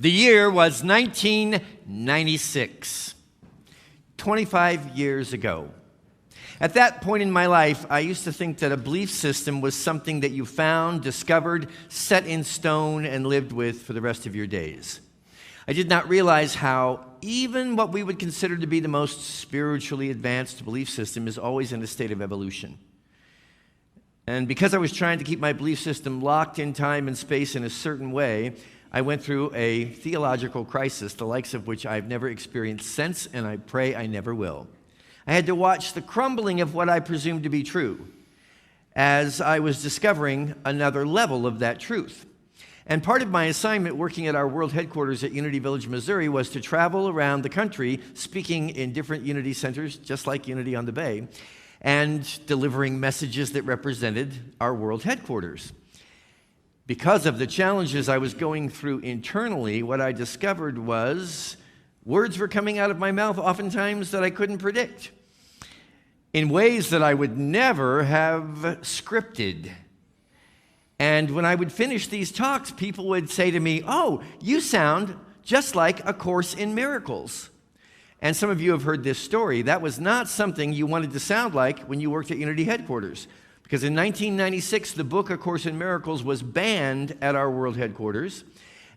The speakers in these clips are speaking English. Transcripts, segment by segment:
The year was 1996, 25 years ago. At that point in my life, I used to think that a belief system was something that you found, discovered, set in stone, and lived with for the rest of your days. I did not realize how even what we would consider to be the most spiritually advanced belief system is always in a state of evolution. And because I was trying to keep my belief system locked in time and space in a certain way, I went through a theological crisis, the likes of which I've never experienced since, and I pray I never will. I had to watch the crumbling of what I presumed to be true as I was discovering another level of that truth. And part of my assignment working at our world headquarters at Unity Village, Missouri, was to travel around the country speaking in different Unity centers, just like Unity on the Bay, and delivering messages that represented our world headquarters. Because of the challenges I was going through internally, what I discovered was words were coming out of my mouth oftentimes that I couldn't predict in ways that I would never have scripted. And when I would finish these talks, people would say to me, "Oh, you sound just like A Course in Miracles." And some of you have heard this story. That was not something you wanted to sound like when you worked at Unity headquarters. Because in 1996, the book A Course in Miracles was banned at our world headquarters.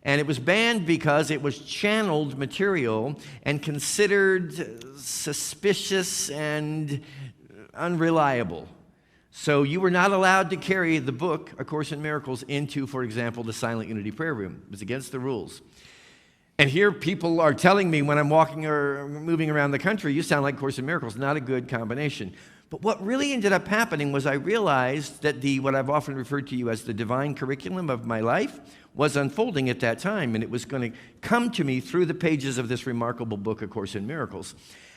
And it was banned because it was channeled material and considered suspicious and unreliable. So you were not allowed to carry the book A Course in Miracles into, for example, the Silent Unity prayer room. It was against the rules. And here people are telling me when I'm walking or moving around the country, you sound like Course in Miracles. Not a good combination. But what really ended up happening was I realized that what I've often referred to you as the divine curriculum of my life was unfolding at that time, and it was going to come to me through the pages of this remarkable book, A Course in Miracles.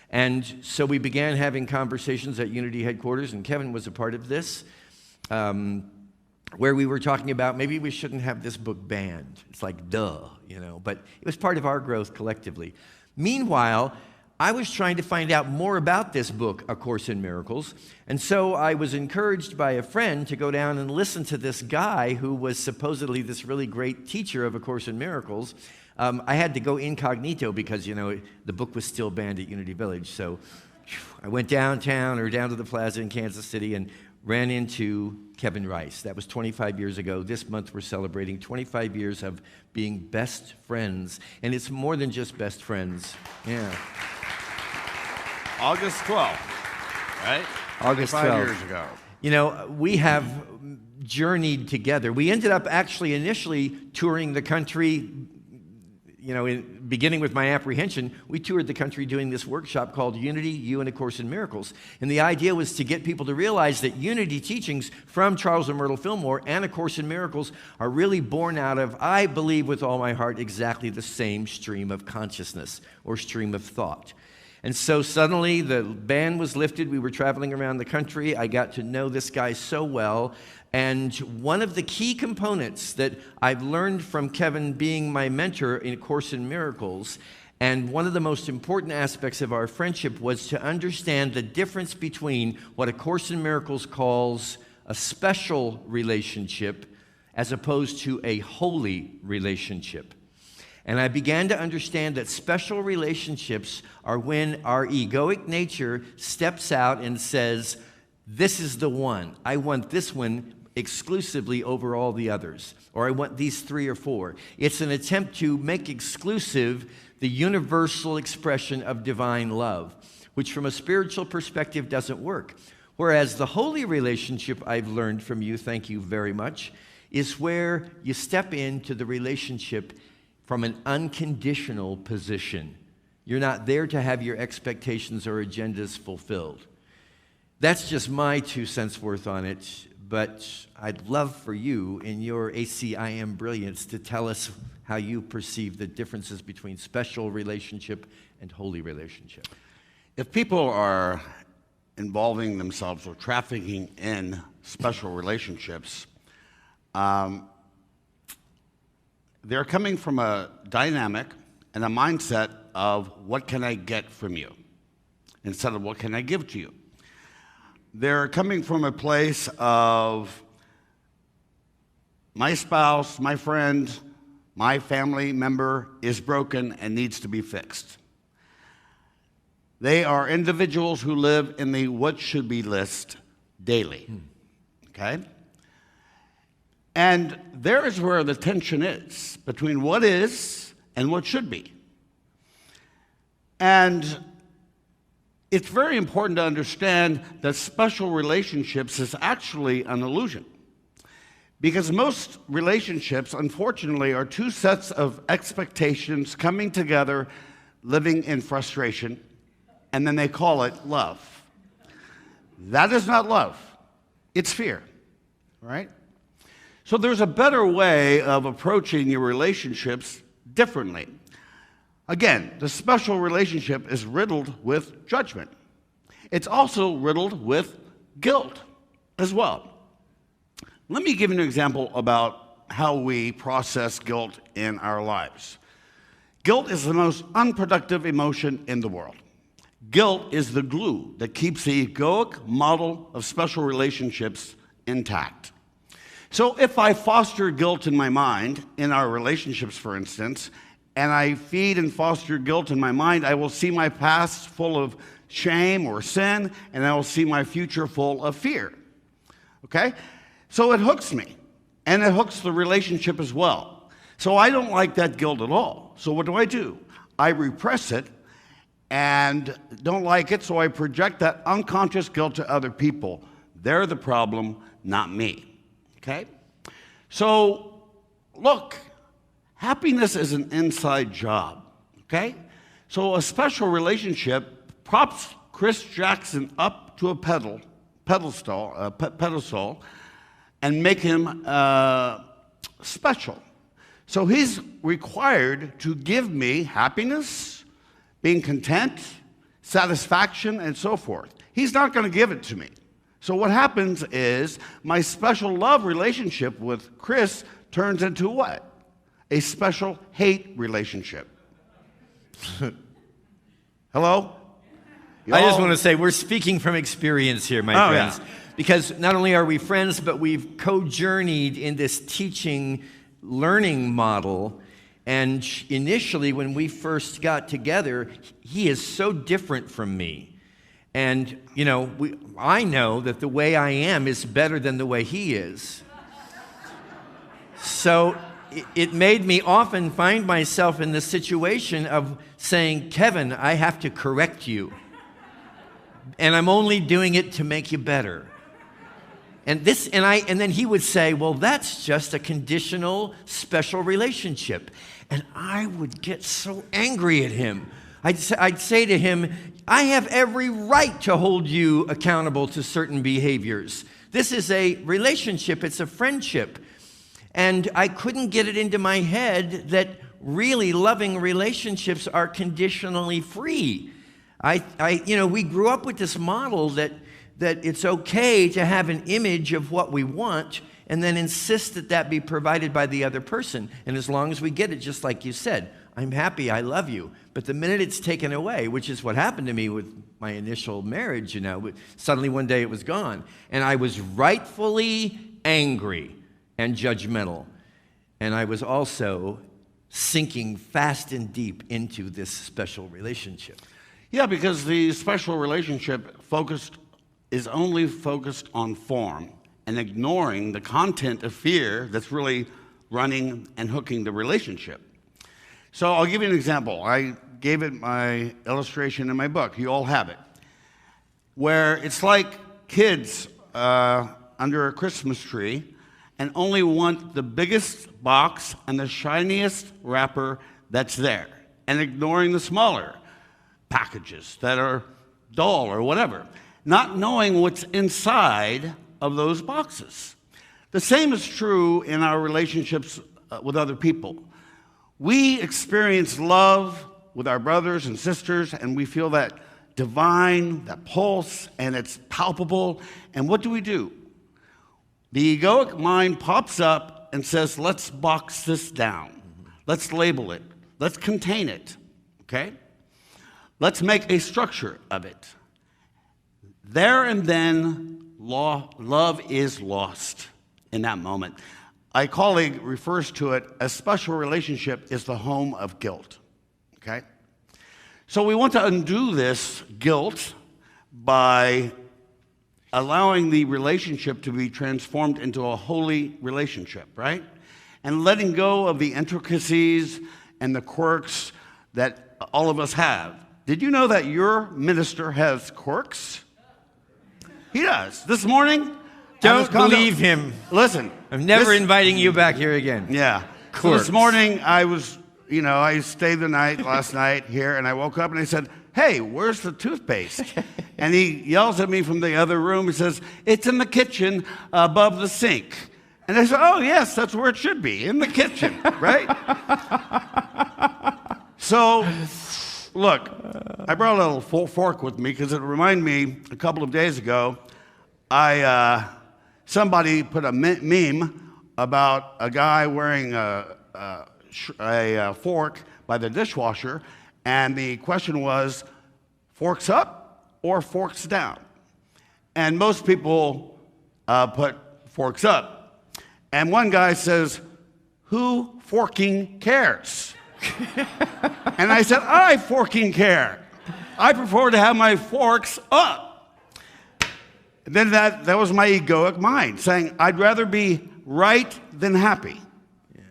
And so we began having conversations at Unity headquarters, and Kevin was a part of this, where we were talking about maybe we shouldn't have this book banned. It's like, duh, but it was part of our growth collectively. Meanwhile, I was trying to find out more about this book, A Course in Miracles, and so I was encouraged by a friend to go down and listen to this guy who was supposedly this really great teacher of A Course in Miracles. I had to go incognito because, the book was still banned at Unity Village, so I went downtown or down to the plaza in Kansas City and ran into Kevin Rice. That was 25 years ago. This month we're celebrating 25 years of being best friends, and it's more than just best friends. Yeah. August 12th, right? August 12th. 5 years ago. We have journeyed together. We ended up actually initially touring the country, beginning with my apprehension, we toured the country doing this workshop called Unity, You, and A Course in Miracles. And the idea was to get people to realize that Unity teachings from Charles and Myrtle Fillmore and A Course in Miracles are really born out of, I believe with all my heart, exactly the same stream of consciousness or stream of thought. And so suddenly the ban was lifted. We were traveling around the country. I got to know this guy so well. And one of the key components that I've learned from Kevin being my mentor in A Course in Miracles, and one of the most important aspects of our friendship, was to understand the difference between what A Course in Miracles calls a special relationship as opposed to a holy relationship. And I began to understand that special relationships are when our egoic nature steps out and says, this is the one. I want this one exclusively over all the others. Or I want these 3 or 4. It's an attempt to make exclusive the universal expression of divine love, which from a spiritual perspective doesn't work. Whereas the holy relationship I've learned from you, thank you very much, is where you step into the relationship from an unconditional position. You're not there to have your expectations or agendas fulfilled. That's just my 2 cents worth on it, but I'd love for you, in your ACIM brilliance, to tell us how you perceive the differences between special relationship and holy relationship. If people are involving themselves or trafficking in special relationships, they're coming from a dynamic and a mindset of what can I get from you instead of what can I give to you. They're coming from a place of my spouse, my friend, my family member is broken and needs to be fixed. They are individuals who live in the what should be list daily. Okay? And there is where the tension is between what is and what should be. And it's very important to understand that special relationships is actually an illusion. Because most relationships, unfortunately, are two sets of expectations coming together, living in frustration, and then they call it love. That is not love. It's fear, right? So there's a better way of approaching your relationships differently. Again, the special relationship is riddled with judgment. It's also riddled with guilt as well. Let me give you an example about how we process guilt in our lives. Guilt is the most unproductive emotion in the world. Guilt is the glue that keeps the egoic model of special relationships intact. So if I foster guilt in my mind, in our relationships, for instance, and I feed and foster guilt in my mind, I will see my past full of shame or sin, and I will see my future full of fear. Okay? So it hooks me, and it hooks the relationship as well. So I don't like that guilt at all. So what do? I repress it and don't like it, so I project that unconscious guilt to other people. They're the problem, not me. Okay? So, look, happiness is an inside job. Okay? So a special relationship props Chris Jackson up to a pedestal, and make him special. So he's required to give me happiness, being content, satisfaction, and so forth. He's not going to give it to me. So what happens is my special love relationship with Chris turns into what? A special hate relationship. Hello? I just want to say we're speaking from experience here, my friends. Yeah. Because not only are we friends, but we've co-journeyed in this teaching, learning model. And initially, when we first got together, he is so different from me. And, you know, I know that the way I am is better than the way he is. So it made me often find myself in the situation of saying, Kevin, I have to correct you. And I'm only doing it to make you better. And then he would say, well, that's just a conditional special relationship. And I would get so angry at him. I'd say to him, I have every right to hold you accountable to certain behaviors. This is a relationship, it's a friendship. And I couldn't get it into my head that really loving relationships are conditionally free. We grew up with this model that it's okay to have an image of what we want and then insist that that be provided by the other person. And as long as we get it, just like you said, I'm happy, I love you. But the minute it's taken away, which is what happened to me with my initial marriage, suddenly one day it was gone. And I was rightfully angry and judgmental. And I was also sinking fast and deep into this special relationship. Yeah, because the special relationship is only focused on form and ignoring the content of fear that's really running and hooking the relationship. So I'll give you an example. I gave it my illustration in my book. You all have it. Where it's like kids under a Christmas tree and only want the biggest box and the shiniest wrapper that's there, and ignoring the smaller packages that are dull or whatever, not knowing what's inside of those boxes. The same is true in our relationships with other people. We experience love with our brothers and sisters, and we feel that divine, that pulse, and it's palpable. And what do? The egoic mind pops up and says, let's box this down. Let's label it. Let's contain it. Okay? Let's make a structure of it. There and then, love is lost in that moment. a colleague refers to it as special relationship is the home of guilt, okay? So we want to undo this guilt by allowing the relationship to be transformed into a holy relationship, right? And letting go of the intricacies and the quirks that all of us have. Did you know that your minister has quirks? He does. This morning, Don't believe him. Listen. I'm never inviting you back here again. Yeah. So this morning, I stayed the night last night here, and I woke up and I said, hey, where's the toothpaste? And he yells at me from the other room. He says, it's in the kitchen above the sink. And I said, oh, yes, that's where it should be, in the kitchen, right? So, look, I brought a little fork with me because it reminded me a couple of days ago, somebody put a meme about a guy wearing a fork by the dishwasher, and the question was, forks up or forks down? And most people put forks up. And one guy says, who forking cares? And I said, I forking care. I prefer to have my forks up. And then that was my egoic mind saying, I'd rather be right than happy. Yeah.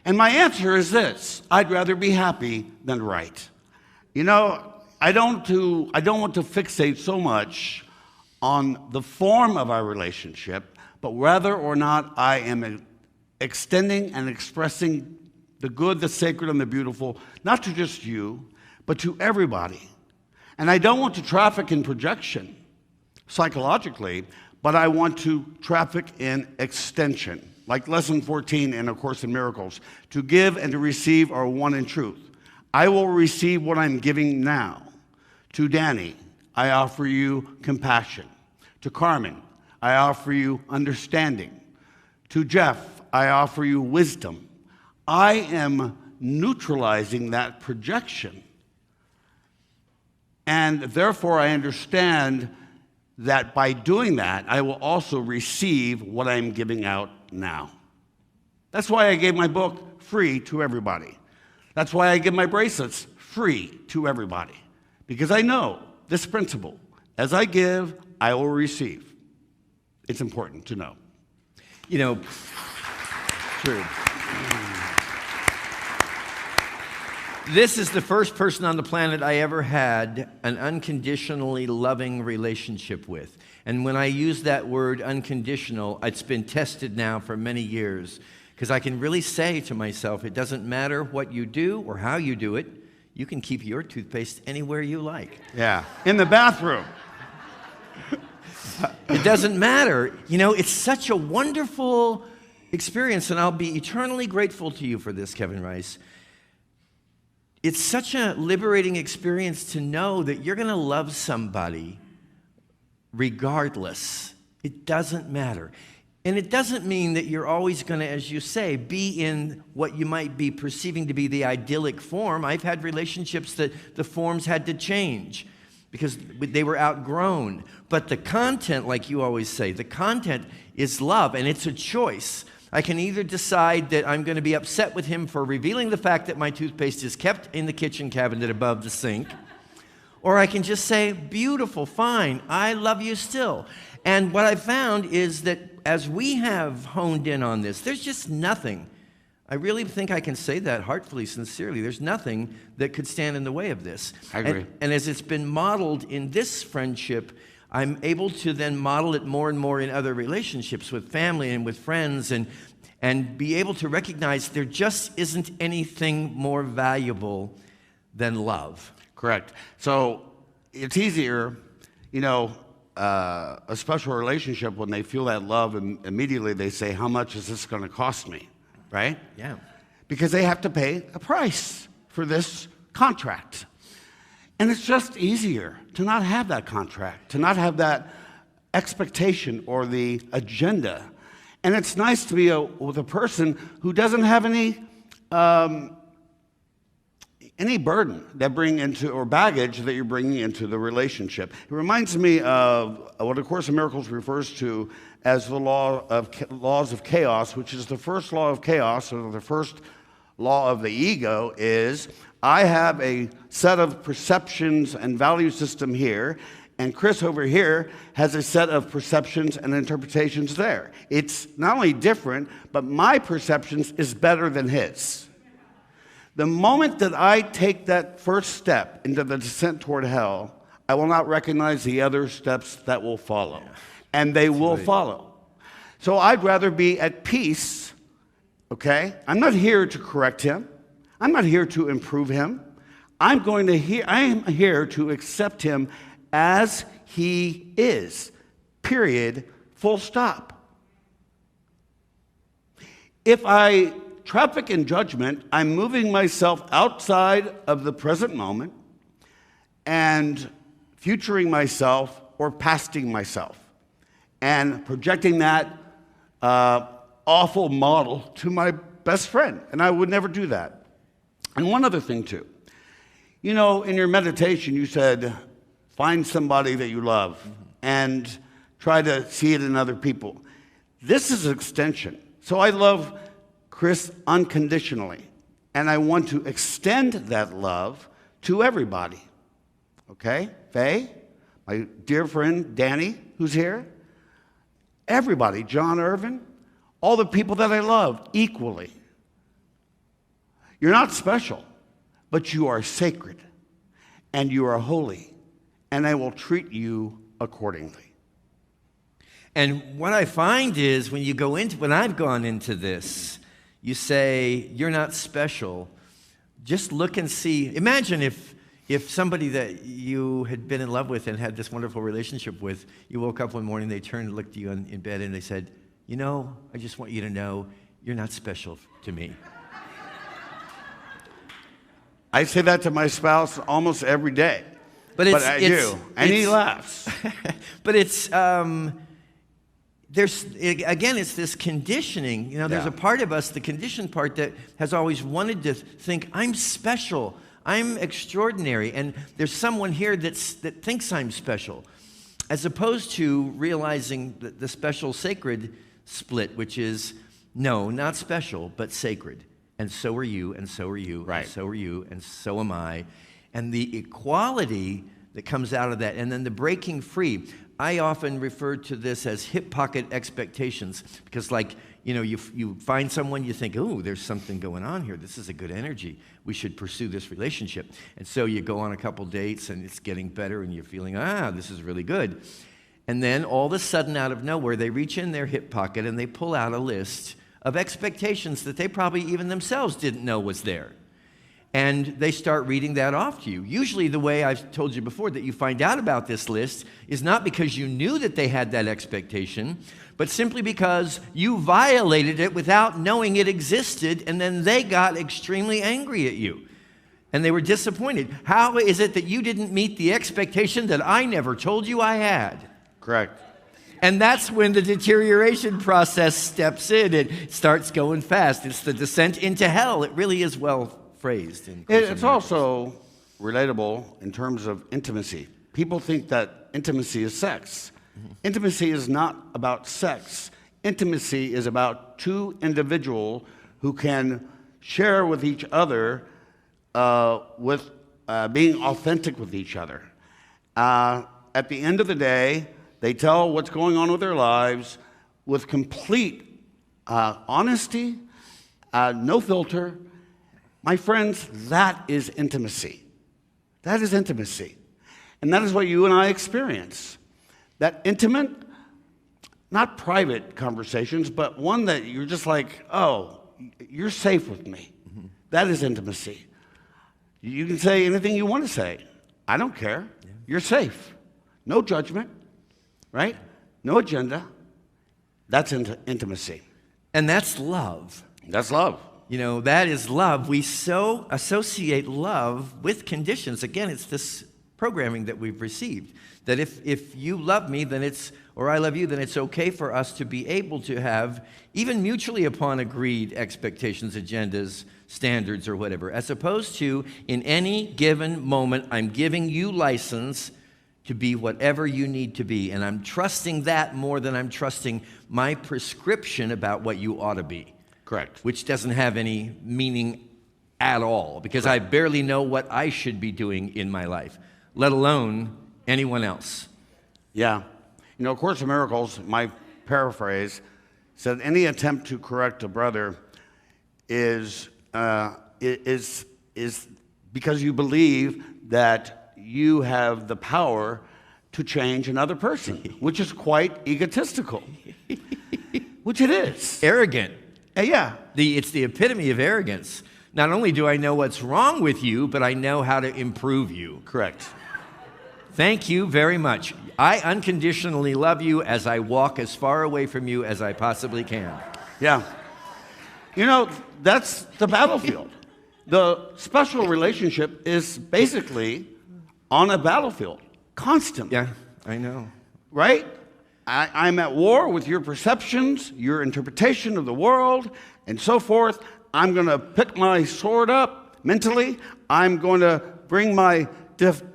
And my answer is this: I'd rather be happy than right. You know, I don't want to fixate so much on the form of our relationship, but whether or not I am extending and expressing the good, the sacred, and the beautiful, not to just you, but to everybody. And I don't want to traffic in projection psychologically, but I want to traffic in extension. Like lesson 14 in A Course in Miracles, to give and to receive are one in truth. I will receive what I'm giving now. To Danny, I offer you compassion. To Carmen, I offer you understanding. To Jeff, I offer you wisdom. I am neutralizing that projection. And therefore, I understand that by doing that, I will also receive what I'm giving out now. That's why I gave my book free to everybody. That's why I give my bracelets free to everybody. Because I know this principle: as I give, I will receive. It's important to know. You know, true. This is the first person on the planet I ever had an unconditionally loving relationship with. And when I use that word unconditional, it's been tested now for many years, because I can really say to myself, it doesn't matter what you do or how you do it, you can keep your toothpaste anywhere you like. Yeah, in the bathroom. It doesn't matter. You know, it's such a wonderful experience, and I'll be eternally grateful to you for this, Kevin Rice. It's such a liberating experience to know that you're going to love somebody regardless. It doesn't matter. And it doesn't mean that you're always going to, as you say, be in what you might be perceiving to be the idyllic form. I've had relationships that the forms had to change because they were outgrown. But the content, like you always say, the content is love, and it's a choice. I can either decide that I'm going to be upset with him for revealing the fact that my toothpaste is kept in the kitchen cabinet above the sink, or I can just say, beautiful, fine, I love you still. And what I found is that as we have honed in on this, there's just nothing. I really think I can say that heartfully, sincerely. There's nothing that could stand in the way of this. I agree. And as it's been modeled in this friendship, I'm able to then model it more and more in other relationships with family and with friends, and be able to recognize there just isn't anything more valuable than love. Correct. So it's easier, a special relationship when they feel that love, and immediately they say, how much is this going to cost me, right? Yeah. Because they have to pay a price for this contract. And it's just easier to not have that contract, to not have that expectation or the agenda. And it's nice to be with a person who doesn't have any, any burden that bring into, or baggage that you're bringing into the relationship. It reminds me of what A Course in Miracles refers to as the laws of chaos, which is the first law of chaos, or the first law of the ego is, I have a set of perceptions and value system here, and Chris over here has a set of perceptions and interpretations there. It's not only different, but my perceptions is better than his. The moment that I take that first step into the descent toward hell, I will not recognize the other steps that will follow. And they will follow. So I'd rather be at peace, okay? I'm not here to correct him. I'm not here to improve him. I am here to accept him as he is. Period. Full stop. If I traffic in judgment, I'm moving myself outside of the present moment and futuring myself or pasting myself and projecting that awful model to my best friend. And I would never do that. And one other thing, too. You know, in your meditation, you said, find somebody that you love and try to see it in other people. This is an extension. So I love Chris unconditionally, and I want to extend that love to everybody. Okay? Faye, my dear friend Danny, who's here, everybody, John Irvin, all the people that I love equally. You're not special, but you are sacred, and you are holy, and I will treat you accordingly. And what I find is when I've gone into this, you say, you're not special. Just look and see. Imagine if somebody that you had been in love with and had this wonderful relationship with, you woke up one morning, they turned and looked at you in bed and they said, you know, I just want you to know you're not special to me. I say that to my spouse almost every day. But I do. And he laughs. But it's... it's this conditioning. You know, there's a part of us, the conditioned part, that has always wanted to think, I'm special, I'm extraordinary, and there's someone here that thinks I'm special, as opposed to realizing the special sacred split, which is, no, not special, but sacred. And so are you, and so are you, right. And so are you, and so am I. And the equality that comes out of that, and then the breaking free. I often refer to this as hip pocket expectations, because you find someone, you think, oh, there's something going on here. This is a good energy. We should pursue this relationship. And so you go on a couple dates and it's getting better and you're feeling, this is really good. And then all of a sudden, out of nowhere, they reach in their hip pocket and they pull out a list of expectations that they probably even themselves didn't know was there. And they start reading that off to you. Usually the way I've told you before that you find out about this list is not because you knew that they had that expectation, but simply because you violated it without knowing it existed, and then they got extremely angry at you. And they were disappointed. How is it that you didn't meet the expectation that I never told you I had? Correct. And that's when the deterioration process steps in. It starts going fast. It's the descent into hell. It really is well phrased. It's also relatable in terms of intimacy. People think that intimacy is sex. Mm-hmm. Intimacy is not about sex. Intimacy is about two individuals who can share with each other with being authentic with each other. At the end of the day, they tell what's going on with their lives with complete honesty, no filter. My friends, that is intimacy. That is intimacy. And that is what you and I experience. That intimate, not private conversations, but one that you're just like, oh, you're safe with me. Mm-hmm. That is intimacy. You can say anything you want to say. I don't care. Yeah. You're safe. No judgment, right? No agenda. That's intimacy. And that's love. That's love. You know, that is love. We so associate love with conditions. Again, it's this programming that we've received, that if you love me, then it's or I love you, then it's okay for us to be able to have even mutually upon agreed expectations, agendas, standards, or whatever, as opposed to in any given moment, I'm giving you license to be whatever you need to be. And I'm trusting that more than I'm trusting my prescription about what you ought to be. Correct. Which doesn't have any meaning at all, because I barely know what I should be doing in my life, let alone anyone else. Yeah. You know, A Course in Miracles, my paraphrase, said any attempt to correct a brother is because you believe that you have the power to change another person, which is quite egotistical, which it is. Arrogant. Yeah. It's the epitome of arrogance. Not only do I know what's wrong with you, but I know how to improve you. Correct. Thank you very much. I unconditionally love you as I walk as far away from you as I possibly can. Yeah. You know, that's the battlefield. The special relationship is basically on a battlefield, constantly. Yeah, I know. Right? I'm at war with your perceptions, your interpretation of the world, and so forth. I'm going to pick my sword up mentally. I'm going to bring my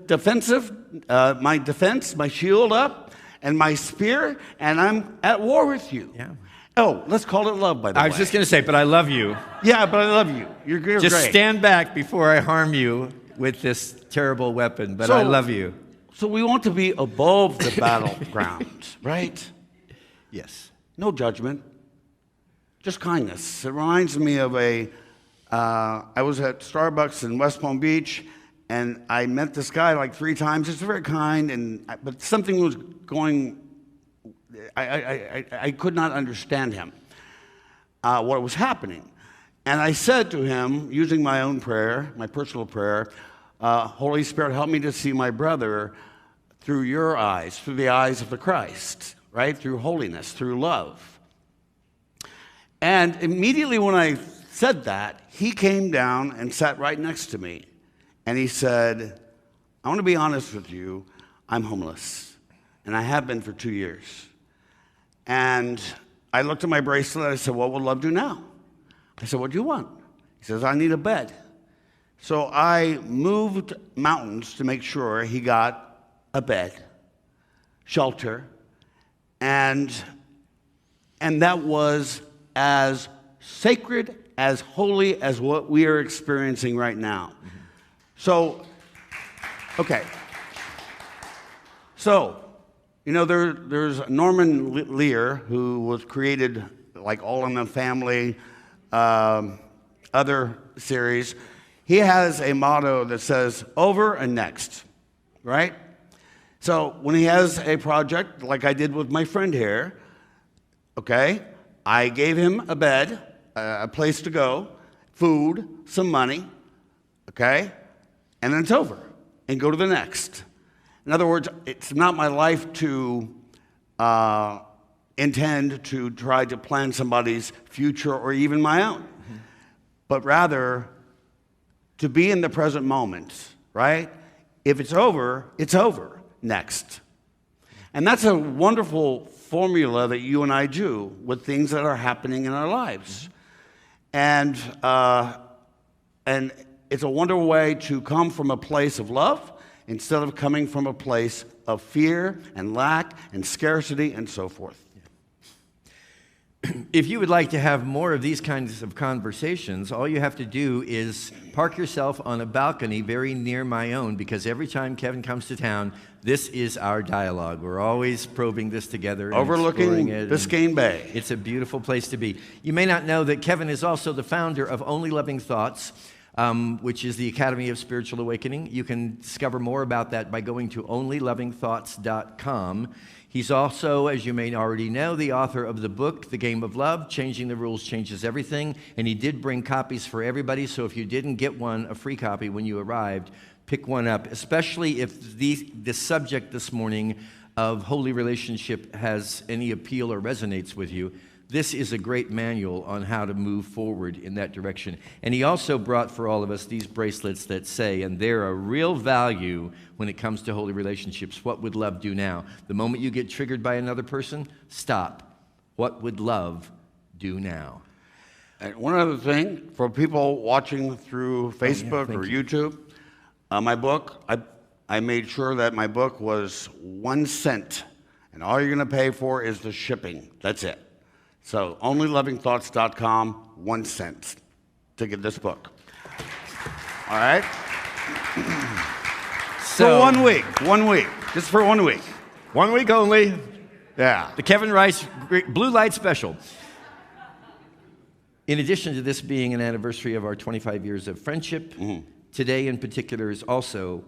defense, my shield up, and my spear, and I'm at war with you. Yeah. Oh, let's call it love, by the way. I was just going to say, but I love you. Yeah, but I love you. You're great. Just stand back before I harm you with this terrible weapon, but I love you. So we want to be above the battleground, right? Yes. No judgment, just kindness. It reminds me of I was at Starbucks in West Palm Beach, and I met this guy like 3 times. He's very kind, but something was going. I could not understand him, what was happening. And I said to him, using my own prayer, my personal prayer, Holy Spirit, help me to see my brother through your eyes, through the eyes of the Christ, right? Through holiness, through love. And immediately when I said that, he came down and sat right next to me. And he said, I want to be honest with you, I'm homeless. And I have been for 2 years. And I looked at my bracelet, I said, what will love do now? I said, what do you want? He says, I need a bed. So I moved mountains to make sure he got a bed, shelter, and that was as sacred, as holy as what we are experiencing right now. Mm-hmm. So, okay. So, you know, there's Norman Lear, who was created like All in the Family, other series. He has a motto that says, over and next, right? So when he has a project, like I did with my friend here, okay, I gave him a bed, a place to go, food, some money, okay, and then it's over, and go to the next. In other words, it's not my life to intend to try to plan somebody's future or even my own, but rather to be in the present moment, right? If it's over, next. And that's a wonderful formula that you and I do with things that are happening in our lives. And it's a wonderful way to come from a place of love instead of coming from a place of fear and lack and scarcity and so forth. If you would like to have more of these kinds of conversations, all you have to do is park yourself on a balcony very near my own, because every time Kevin comes to town, this is our dialogue. We're always probing this together. Overlooking Biscayne Bay. It's a beautiful place to be. You may not know that Kevin is also the founder of Only Loving Thoughts, which is the Academy of Spiritual Awakening. You can discover more about that by going to onlylovingthoughts.com. He's also, as you may already know, the author of the book, The Game of Love, Changing the Rules Changes Everything. And he did bring copies for everybody, so if you didn't get one, a free copy when you arrived, pick one up, especially if the subject this morning of holy relationship has any appeal or resonates with you. this is a great manual on how to move forward in that direction. And he also brought for all of us these bracelets that say, and they're a real value when it comes to holy relationships, what would love do now? The moment you get triggered by another person, stop. What would love do now? And one other thing, for people watching through Facebook or YouTube, my book, I made sure that my book was 1 cent. And all you're going to pay for is the shipping. That's it. So onlylovingthoughts.com, 1 cent to get this book. All right? So 1 week, just for 1 week. 1 week only. Yeah. The Kevin Rice Blue Light Special. In addition to this being an anniversary of our 25 years of friendship, today in particular is also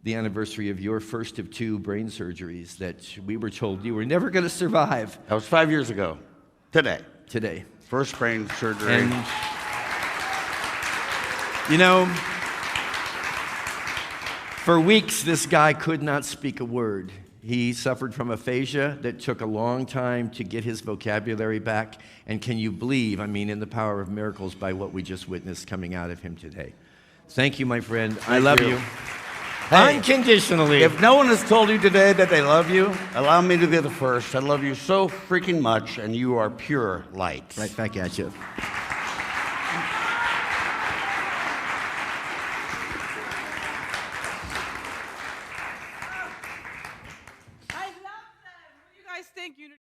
the anniversary of your first of 2 brain surgeries that we were told you were never going to survive. That was 5 years ago. Today. First brain surgery. And, you know, for weeks this guy could not speak a word. He suffered from aphasia that took a long time to get his vocabulary back. And can you believe, I mean, in the power of miracles by what we just witnessed coming out of him today. Thank you, my friend. I love you. Hey, unconditionally. If no one has told you today that they love you, allow me to be the first. I love you so freaking much, and you are pure light. Right back at you.